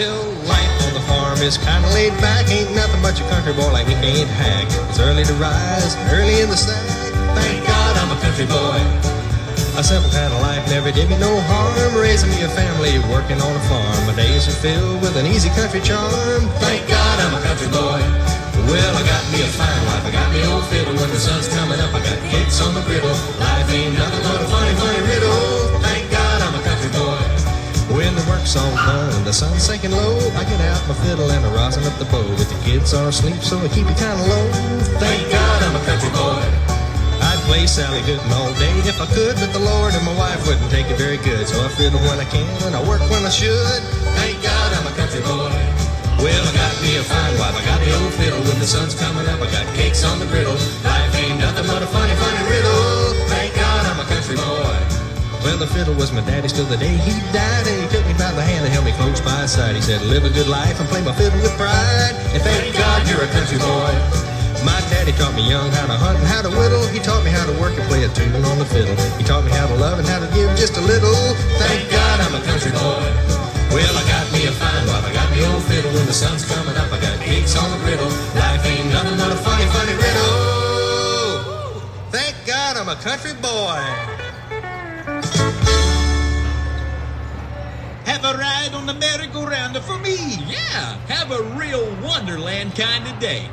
Well, life on the farm is kinda laid back. Ain't nothing but your country boy like me can't hack. It's early to rise, early in the sack. Thank God I'm a country boy. A simple kind of life never did me no harm. Raising me a family, working on a farm. My days are filled with an easy country charm. Thank God I'm a country boy. Well, I got me a fine wife, I got me old fiddle. When the sun's coming up, I got cakes on the griddle. Life ain't nothing but a funny, funny riddle. Thank God I'm a country boy. When the work's all done, the sun's sinking low, I get out my fiddle and I rosin up the bow. But the kids are asleep, so I keep it kinda low. Thank God I'm a country boy. I'd play Sally Gooden all day if I could, but the Lord and my wife wouldn't take it very good. So I fiddle when I can and I work when I should. Thank God I'm a country boy. Well, I got me a fine wife, I got the old fiddle. When the sun's coming up, I got cakes on the griddle. Life ain't nothing but a funny, funny riddle. Thank God I'm a country boy. Well, the fiddle was my daddy's till the day he died. And he took me by the hand and held me close by his side. He said, live a good life and play my fiddle with pride. And thank God you're a country boy. My daddy taught me young how to hunt and how to whittle. He taught me how to work and play a tune on the fiddle. He taught me how to love and how to give just a little. Thank God I'm a country boy. Well, I got me a fine wife, I got me old fiddle. When the sun's coming up, I got cakes on the griddle. Life ain't nothing but a funny, funny riddle. Thank God I'm a country boy. Have a ride on the merry-go-round for me. Yeah, have a real Wonderland kind of day.